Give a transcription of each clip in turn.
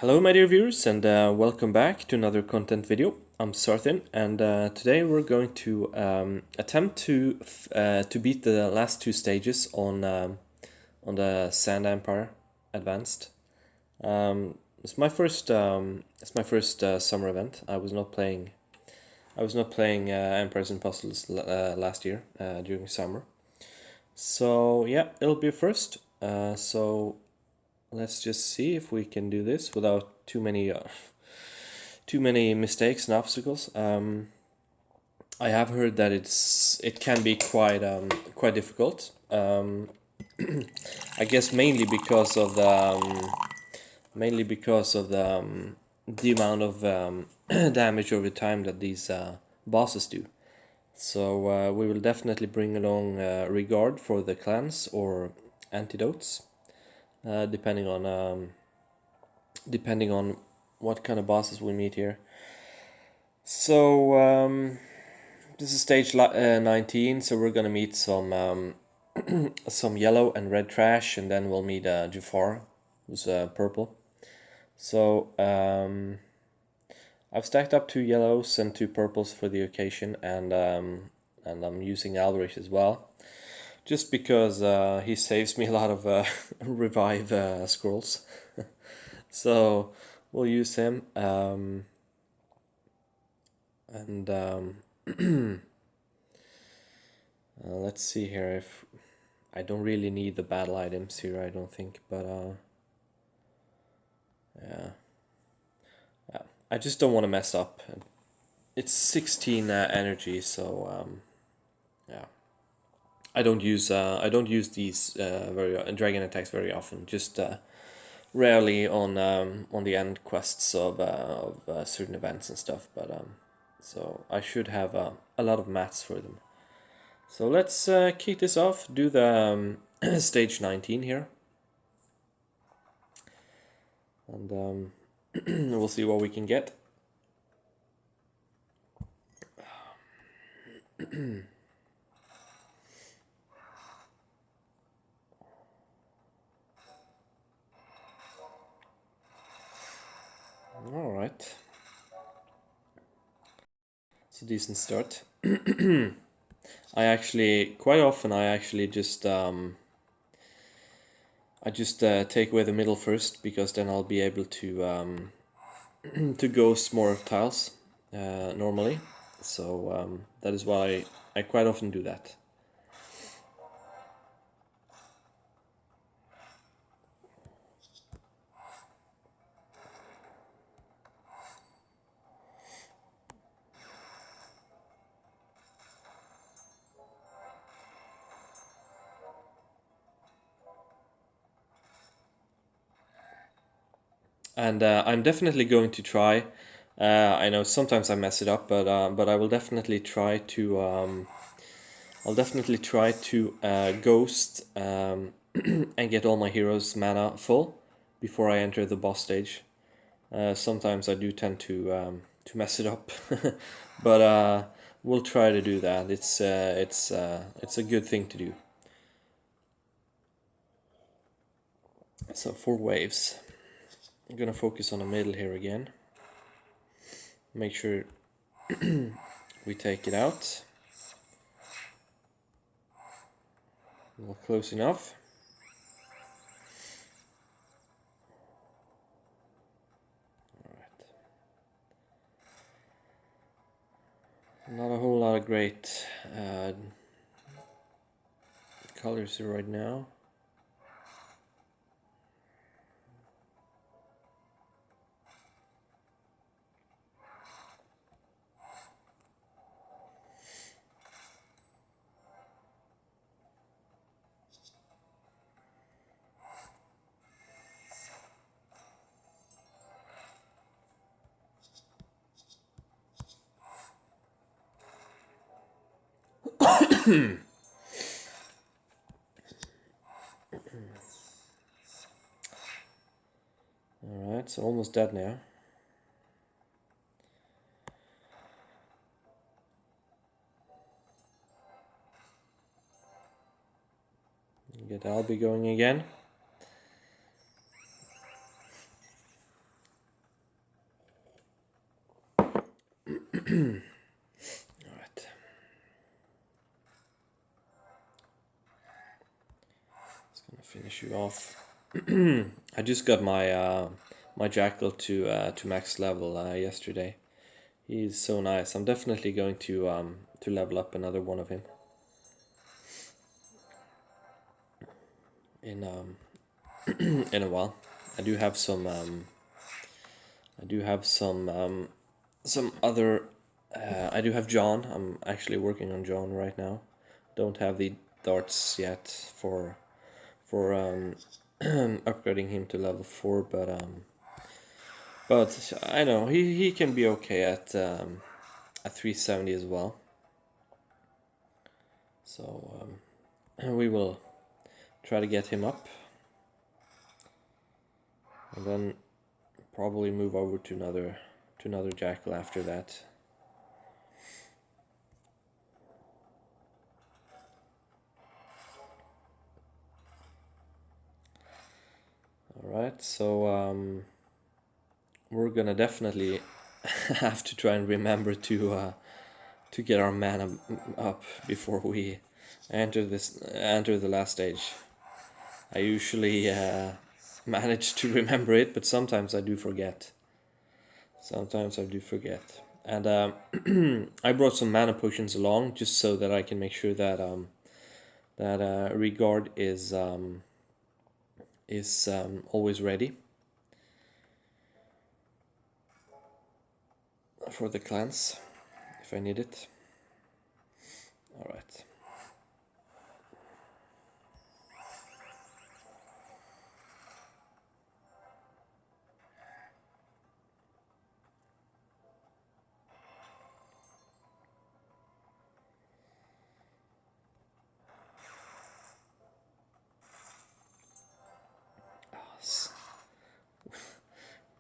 Hello my dear viewers, and welcome back to another content video. I'm Sarthin, and today we're going to attempt to beat the last two stages on the Sand Empire Advanced. It's my first summer event. I was not playing Empires and Puzzles last year during summer. So yeah, it'll be a first. So let's just see if we can do this without too many mistakes and obstacles. I have heard that it can be quite difficult. I guess mainly because of the amount of damage over time that these bosses do. So we will definitely bring along regard for the clans or antidotes, depending on what kind of bosses we meet here. So this is stage 19. So we're gonna meet some yellow and red trash, and then we'll meet Jafar, who's purple. So I've stacked up 2 yellows and 2 purples for the occasion, and I'm using Alberich as well, just because he saves me a lot of revive scrolls. So we'll use him, and let's see here. If I don't really need the battle items here, I don't think, but yeah, I just don't want to mess up. It's 16 energy, so yeah. I don't use these dragon attacks very often. Just rarely on the end quests of certain events and stuff. But so I should have a lot of mats for them. So let's kick this off. Do the stage 19 here, and we'll see what we can get. All right, it's a decent start. I actually just take away the middle first, because then I'll be able to to ghost more tiles normally. So that is why I quite often do that. And I'm definitely going to try. I know sometimes I mess it up, but I will definitely try to. I'll definitely try to ghost and get all my heroes' mana full before I enter the boss stage. Sometimes I do tend to mess it up, but we'll try to do that. It's a good thing to do. So 4 waves. I'm gonna focus on the middle here again. Make sure we take it out. Well, close enough. Alright. Not a whole lot of great colors here right now. Alright, so almost dead now. Get Albie going again. Alright. Just gonna finish you off. I just got my my jackal to max level yesterday. He's so nice. I'm definitely going to level up another one of him in in a while. I do have some some other. I do have John. I'm actually working on John right now. Don't have the darts yet for upgrading him to level 4, but I know he can be okay at 370 as well. So we will try to get him up, and then probably move over to another jackal after that. Alright, so we're gonna definitely have to try and remember to get our mana up before we enter the last stage. I usually manage to remember it, but sometimes I do forget. And I brought some mana potions along just so that I can make sure that regard is always ready for the clans if I need it. All right.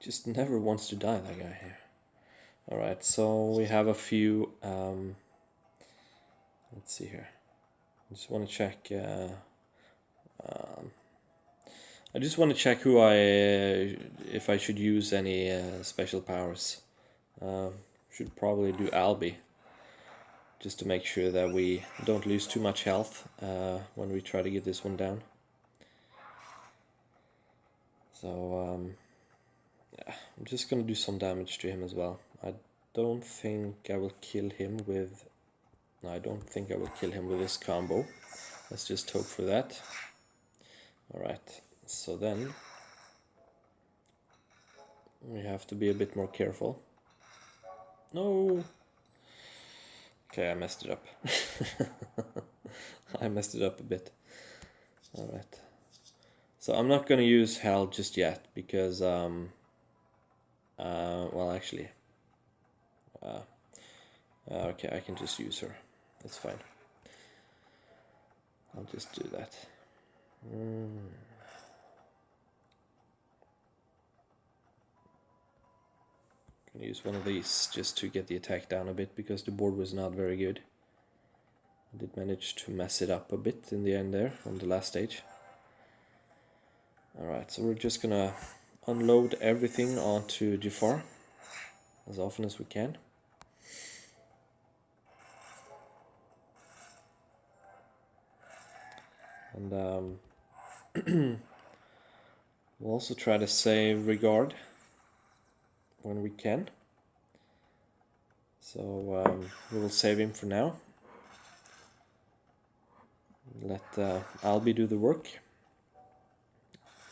Just never wants to die, that guy here. Alright, so we have a few, let's see here. I just want to check, I just want to check if I should use any special powers. Should probably do Albi, just to make sure that we don't lose too much health when we try to get this one down. So, yeah, I'm just gonna do some damage to him as well. I don't think I will kill him with... No, I don't think I will kill him with this combo. Let's just hope for that. Alright, so then we have to be a bit more careful. No! Okay, I messed it up. I messed it up a bit. Alright. So I'm not gonna use Hell just yet because, well, actually, okay, I can just use her. That's fine. I'll just do that. Gonna use one of these just to get the attack down a bit because the board was not very good. I did manage to mess it up a bit in the end there on the last stage. Alright, so we're just gonna unload everything onto Jafar as often as we can. And we'll also try to save regard when we can. So we will save him for now. Let Albi do the work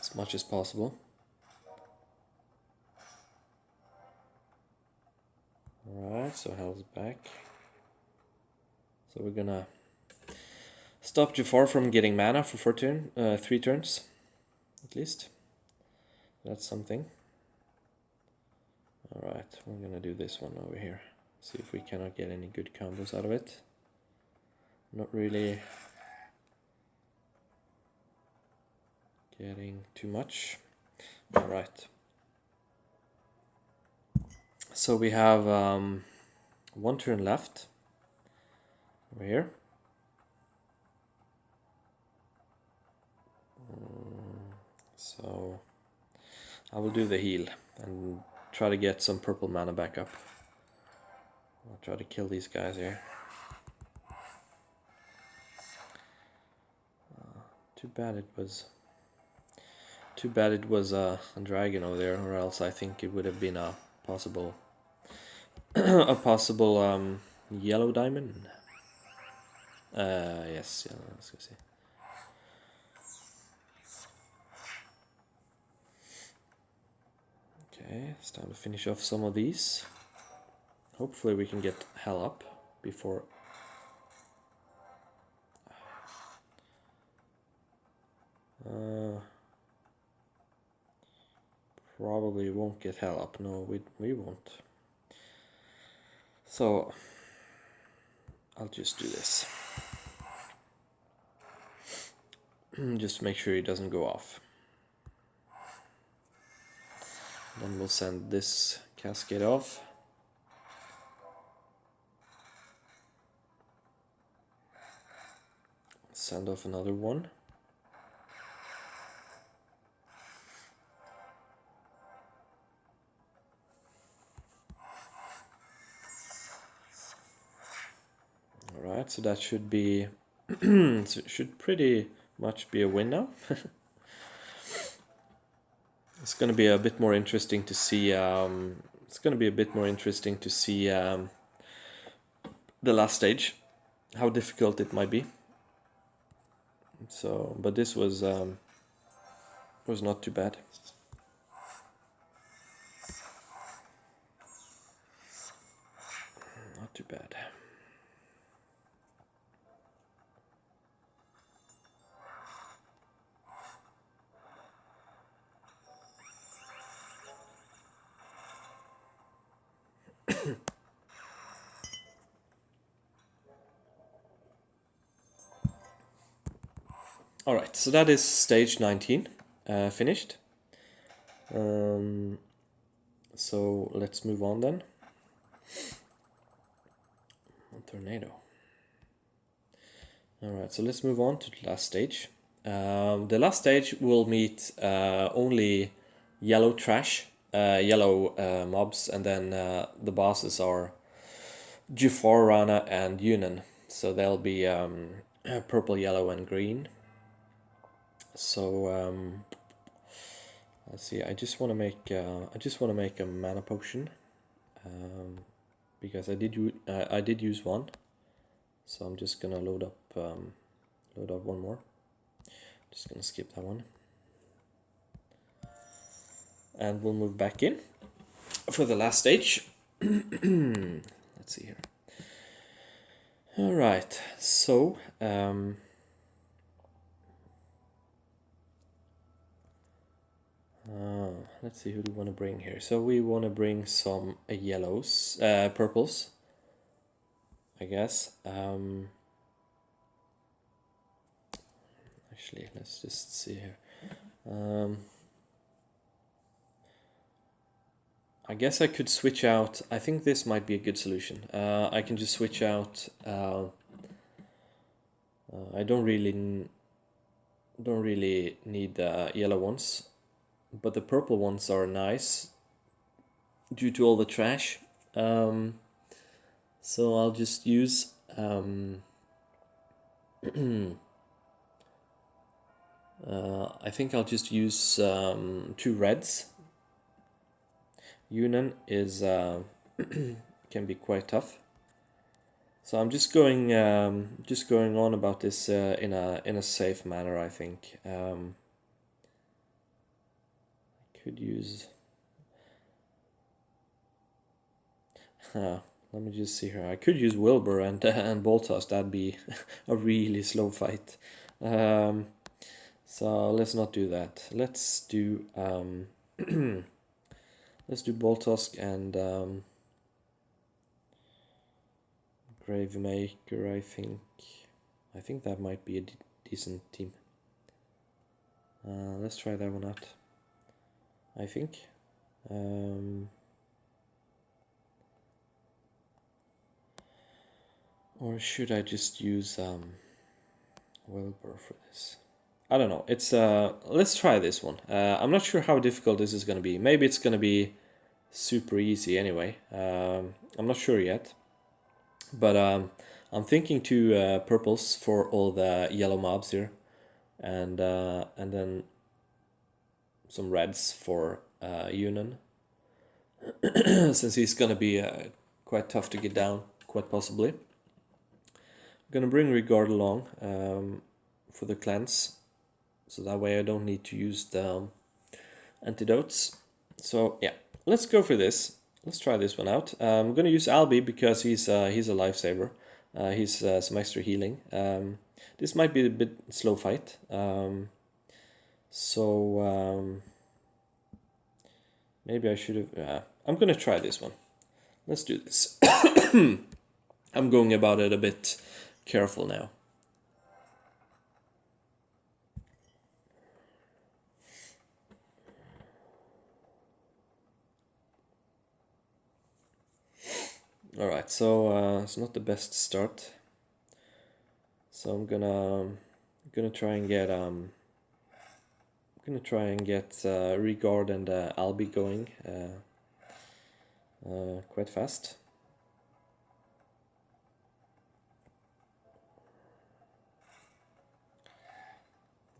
as much as possible. Alright, so Hell's back. So we're gonna stop Jafar from getting mana for 3 turns, at least. That's something. Alright, we're gonna do this one over here. See if we cannot get any good combos out of it. Not really getting too much. Alright. So we have 1 turn left over here. So I will do the heal and try to get some purple mana back up. I'll try to kill these guys here. Too bad it was. Too bad it was a dragon over there, or else I think it would have been a possible, a possible yellow diamond. Yes, yeah, let's go see. Okay, it's time to finish off some of these. Hopefully we can get hell up before. Probably won't get hell up. No, we won't. So I'll just do this. Just make sure he doesn't go off. Then we'll send this cascade off. Send off another one. Alright, so that should be should pretty much be a win now. It's going to be a bit more interesting to see. It's going to be a bit more interesting to see the last stage, how difficult it might be. So, but this was not too bad. Not too bad. Alright, so that is stage 19 finished. So let's move on then. A tornado. Alright, so let's move on to the last stage. The last stage will meet only yellow trash, yellow mobs, and then the bosses are Jufar, Rana, and Yunnan. So they'll be purple, yellow, and green. So let's see. I just want to make a mana potion because I did use one. So I'm just gonna load up one more. Just gonna skip that one, and we'll move back in for the last stage. Let's see here. All right, so let's see, who do we want to bring here? So we want to bring some yellows, purples, I guess. Actually, let's just see here. I guess I could switch out. I think this might be a good solution. I can just switch out. I don't really need the yellow ones, but the purple ones are nice due to all the trash. So I'll just use I think I'll just use 2 reds. Yunnan is can be quite tough. So I'm just going on about this in a safe manner. I think I could use. Let me just see here. I could use Wilbur and Boltos. That'd be a really slow fight. So let's not do that. Let's do let's do Boltosk and Gravemaker. I think that might be a decent team. Let's try that one out. I think. Or should I just use Wilbur for this? I don't know. It's let's try this one. I'm not sure how difficult this is going to be. Maybe it's going to be super easy anyway. I'm not sure yet. But I'm thinking two purples for all the yellow mobs here, and then some reds for Yunan, since he's gonna be quite tough to get down, quite possibly. I'm gonna bring Regard along for the cleanse, so that way I don't need to use the antidotes. So yeah, let's go for this. Let's try this one out. I'm gonna use Albi because he's a lifesaver. He's some extra healing. This might be a bit slow fight. Maybe I should have. I'm gonna try this one. Let's do this. I'm going about it a bit careful now. All right, so it's not the best start. So I'm gonna try and get Regard and Albi going quite fast.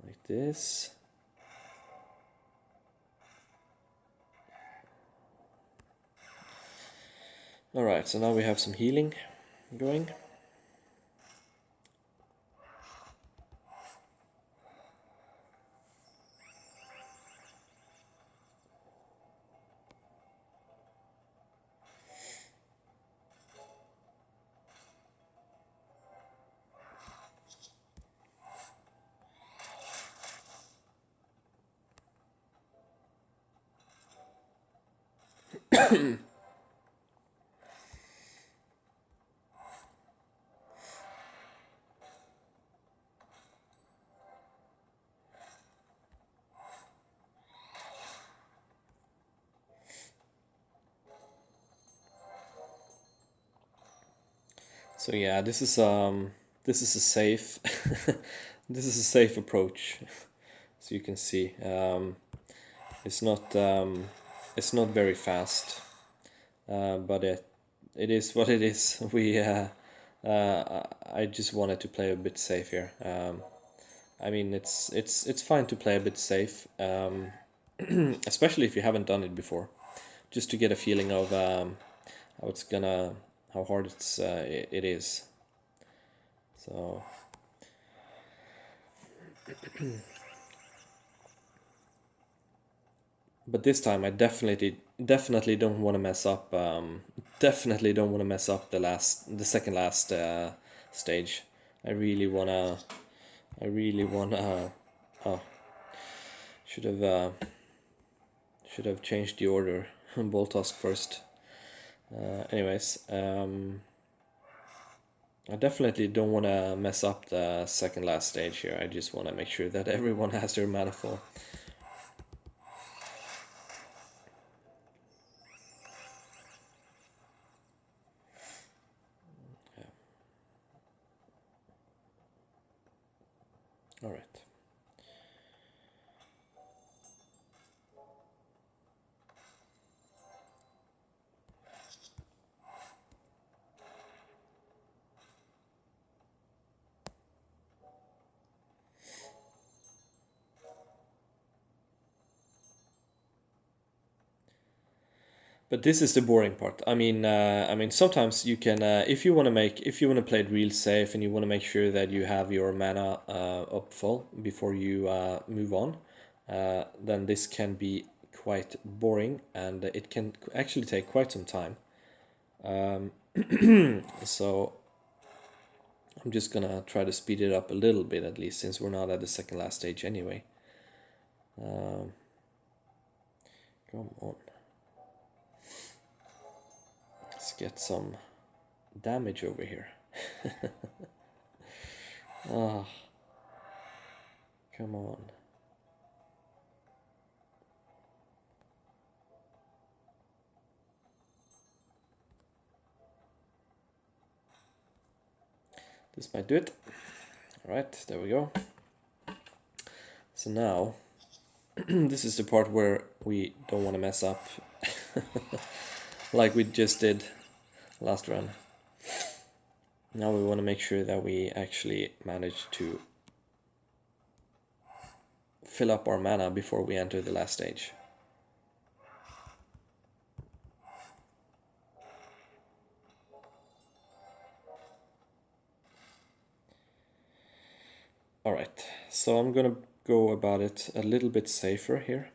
Like this. Alright, so now we have some healing going. So yeah, this is a safe this is a safe approach. So you can see it's not very fast, but it is what it is. I just wanted to play a bit safe here. I mean, it's fine to play a bit safe, especially if you haven't done it before, just to get a feeling of how hard it is. So but this time I definitely don't want to mess up. Definitely don't want to mess up the second last stage. I really wanna. Oh, should have changed the order. Boltosk first. Anyways, I definitely don't want to mess up the second last stage here. I just want to make sure that everyone has their mana full. All right. But this is the boring part. I mean, sometimes you can, if you want to play it real safe and you want to make sure that you have your mana up full before you move on, then this can be quite boring and it can actually take quite some time. So I'm just gonna try to speed it up a little bit at least, since we're not at the second last stage anyway. Come on. Let's get some damage over here. Oh, come on. This might do it. Alright, there we go. So now, this is the part where we don't want to mess up. Like we just did last run. Now we want to make sure that we actually manage to fill up our mana before we enter the last stage. Alright, so I'm gonna go about it a little bit safer here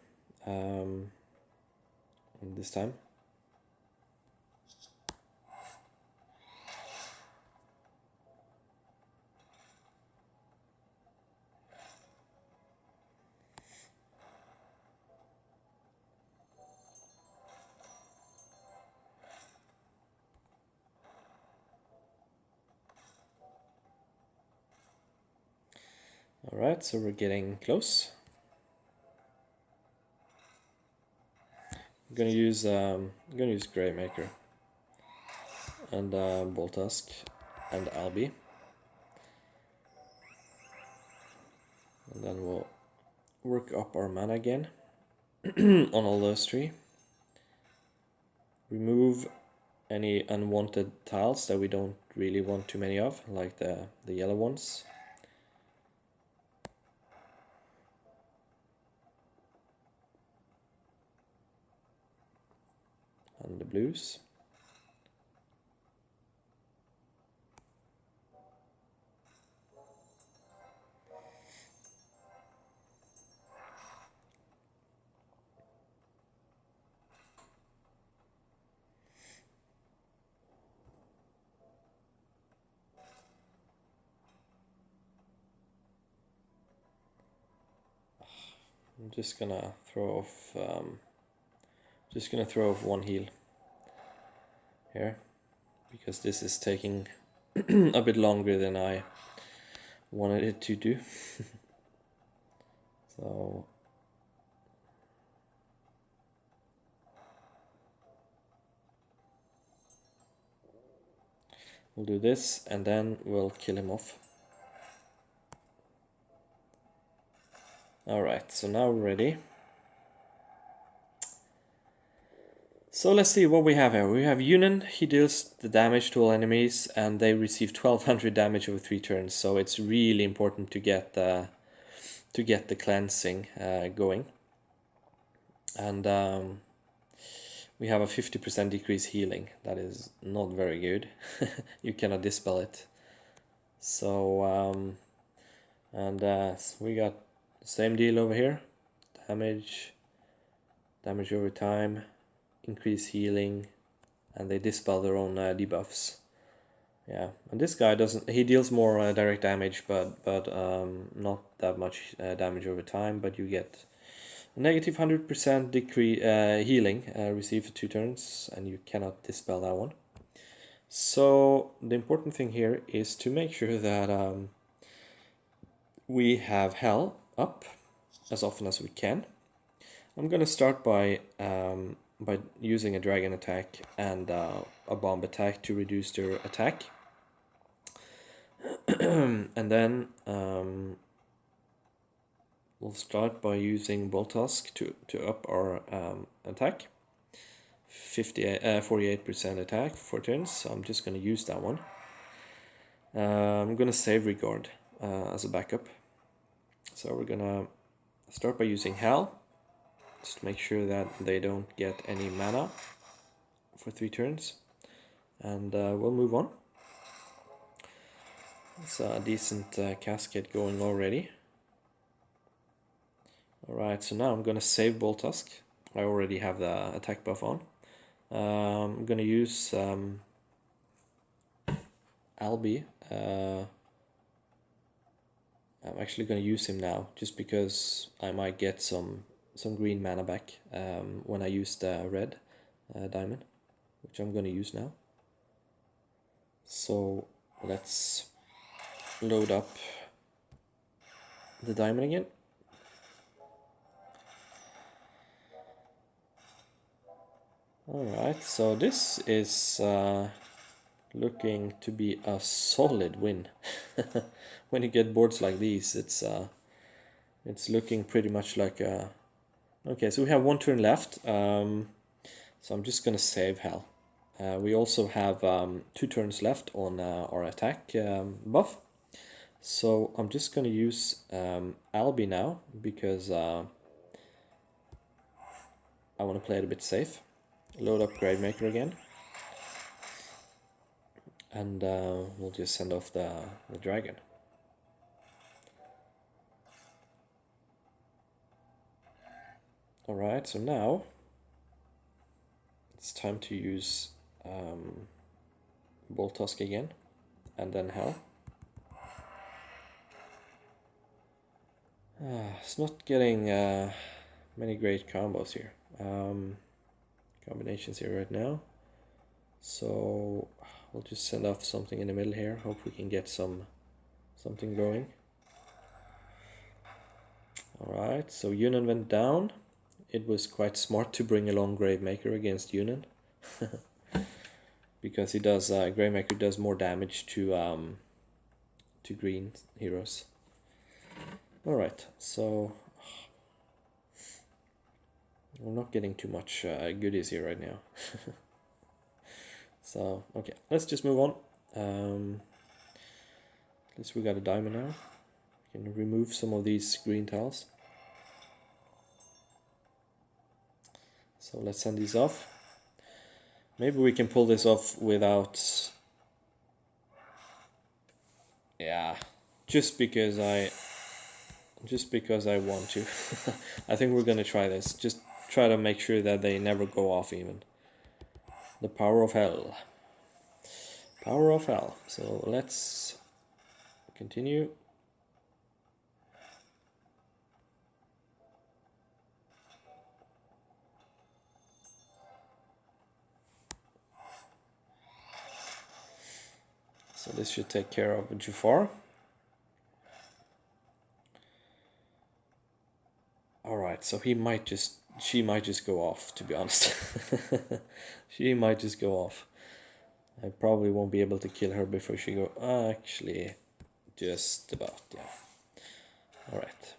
this time. Alright, so we're getting close. I'm gonna use Greymaker and Boltusk and Albi, and then we'll work up our mana again on all those three. Remove any unwanted tiles that we don't really want too many of, like the yellow ones. And the blues. I'm just gonna throw off one heal here, because this is taking a bit longer than I wanted it to do. So we'll do this and then we'll kill him off. Alright, so now we're ready. So let's see what we have here. We have Yunan. He deals the damage to all enemies and they receive 1200 damage over 3 turns. So it's really important to get the cleansing going. And we have a 50% decrease healing. That is not very good. You cannot dispel it. So we got the same deal over here. Damage over time, increase healing, and they dispel their own debuffs. Yeah, and this guy doesn't. He deals more direct damage, but not that much damage over time. But you get a negative 100% decrease healing received for 2 turns, and you cannot dispel that one. So the important thing here is to make sure that we have Hell up as often as we can. I'm gonna start by using a dragon attack and a bomb attack to reduce their attack. And then we'll start by using Boltusk to up our attack. 48% attack for turns, so I'm just going to use that one. I'm going to save Regard as a backup. So we're going to start by using Hell, just to make sure that they don't get any mana for 3 turns. And we'll move on. It's a decent cascade going already. Alright, so now I'm going to save Boltusk. I already have the attack buff on. I'm going to use Albi. I'm actually going to use him now, just because I might get some green mana back when I use the red diamond, which I'm going to use now. So let's load up the diamond again. Alright, so this is looking to be a solid win. When you get boards like these, it's looking pretty much like a... Okay, so we have 1 turn left, so I'm just gonna save Hell. We also have 2 turns left on our attack buff. So I'm just going to use Albi now, because I want to play it a bit safe. Load up Gravemaker again. And we'll just send off the dragon. Alright, so now it's time to use Bolt Tusk again, and then Hell. It's not getting many great combos here. Combinations here right now. So we'll just send off something in the middle here. Hope we can get something going. Alright, so Yunan went down. It was quite smart to bring along Gravemaker against Yunan. Because he does Gravemaker does more damage to green heroes. Alright, so we're not getting too much goodies here right now. So, okay, let's just move on. At least we got a diamond now. We can remove some of these green tiles. So let's send these off. Maybe we can pull this off without... Yeah, just because I want to. I think we're gonna try this. Just try to make sure that they never go off even. The power of hell. Power of hell. So let's continue. So this should take care of Jafar. Alright, so she might just go off, to be honest. She might just go off. I probably won't be able to kill her before she go. Actually, just about, yeah. Alright.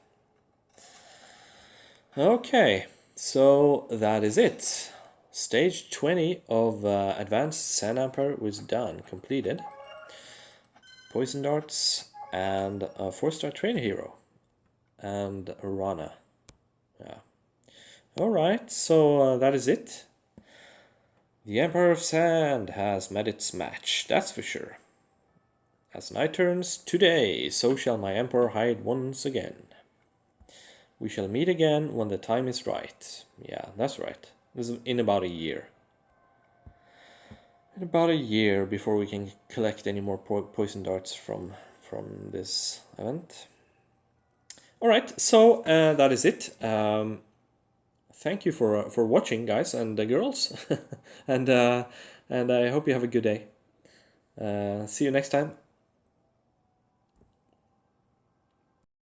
Okay, so that is it. Stage 20 of Advanced Sand Emperor was done, completed. Poison Darts and a 4-star trainer hero. And Rana. Yeah. Alright, so that is it. The Emperor of Sand has met its match, that's for sure. As night turns today, so shall my Emperor hide once again. We shall meet again when the time is right. Yeah, that's right. This is in about a year. In about a year before we can collect any more poison darts from this event. Alright, so that is it. Thank you for watching, guys and girls. and I hope you have a good day. See you next time.